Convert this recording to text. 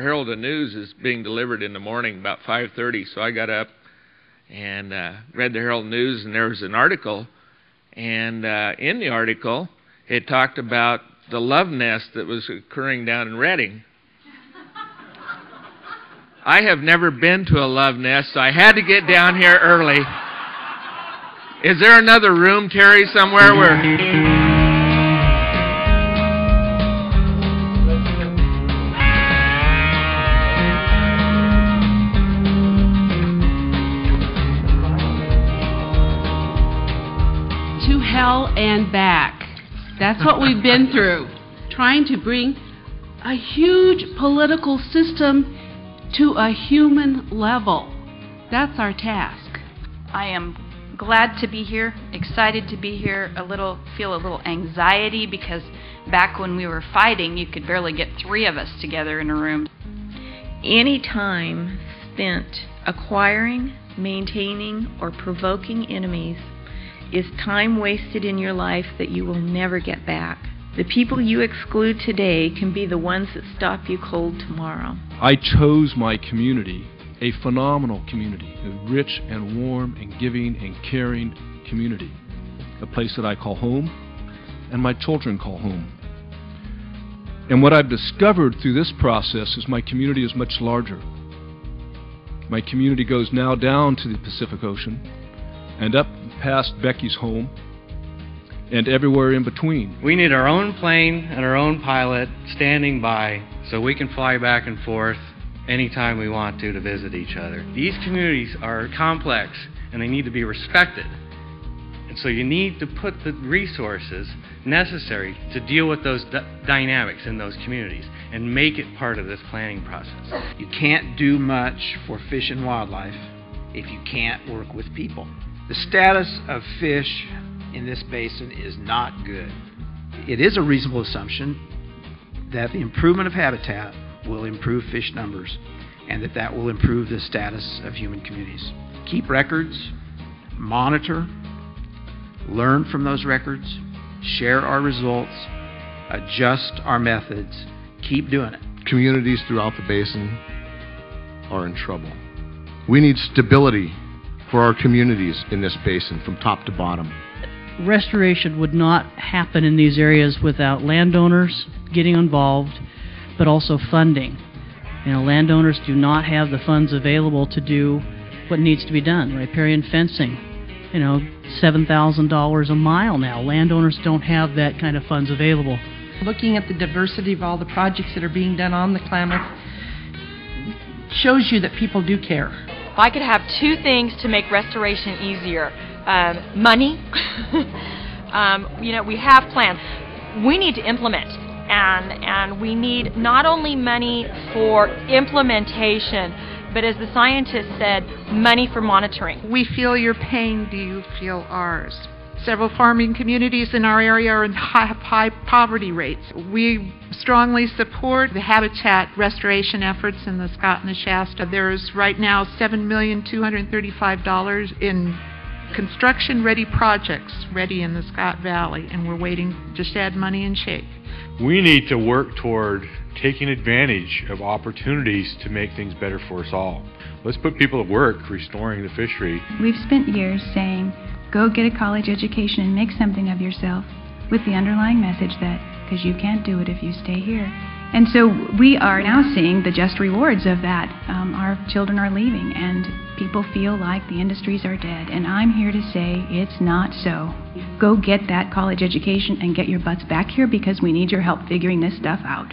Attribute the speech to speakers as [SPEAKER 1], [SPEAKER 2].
[SPEAKER 1] Herald and News is being delivered in the morning about 5:30, so I got up and read the Herald News, and there was an article, and in the article it talked about the love nest that was occurring down in Redding. I have never been to a love nest, so I had to get down here early. Is there another room, Terry, somewhere where...
[SPEAKER 2] Hell and back. That's what we've been through. Trying to bring a huge political system to a human level. That's our task.
[SPEAKER 3] I am glad to be here, excited to be here, feel a little anxiety because back when we were fighting, you could barely get 3 of us together in a room.
[SPEAKER 4] Any time spent acquiring, maintaining, or provoking enemies is time wasted in your life that you will never get back. The people you exclude today can be the ones that stop you cold tomorrow.
[SPEAKER 5] I chose my community, a phenomenal community, a rich and warm and giving and caring community, a place that I call home and my children call home. And what I've discovered through this process is my community is much larger. My community goes now down to the Pacific Ocean and up past Becky's home, and everywhere in between.
[SPEAKER 6] We need our own plane and our own pilot standing by so we can fly back and forth anytime we want to visit each other. These communities are complex and they need to be respected. And so you need to put the resources necessary to deal with those dynamics in those communities and make it part of this planning process.
[SPEAKER 7] You can't do much for fish and wildlife if you can't work with people. The status of fish in this basin is not good. It is a reasonable assumption that the improvement of habitat will improve fish numbers and that will improve the status of human communities. Keep records, monitor, learn from those records, share our results, adjust our methods, keep doing it.
[SPEAKER 8] Communities throughout the basin are in trouble. We need stability for our communities in this basin from top to bottom.
[SPEAKER 9] Restoration would not happen in these areas without landowners getting involved, but also funding. Landowners do not have the funds available to do what needs to be done. Riparian fencing, $7,000 a mile now. Landowners don't have that kind of funds available.
[SPEAKER 10] Looking at the diversity of all the projects that are being done on the Klamath shows you that people do care.
[SPEAKER 11] If I could have 2 things to make restoration easier, money. We have plans. We need to implement, and we need not only money for implementation, but as the scientist said, money for monitoring.
[SPEAKER 12] We feel your pain. Do you feel ours? Several farming communities in our area are in high poverty rates. We strongly support the habitat restoration efforts in the Scott and the Shasta. There's right now $7,235,000 in construction-ready projects ready in the Scott Valley, and we're waiting just to add money and shake.
[SPEAKER 13] We need to work toward taking advantage of opportunities to make things better for us all. Let's put people to work restoring the fishery.
[SPEAKER 14] We've spent years saying, go get a college education and make something of yourself, with the underlying message that, because you can't do it if you stay here. And so we are now seeing the just rewards of that. Our children are leaving, and people feel like the industries are dead. And I'm here to say it's not so. Go get that college education and get your butts back here, because we need your help figuring this stuff out.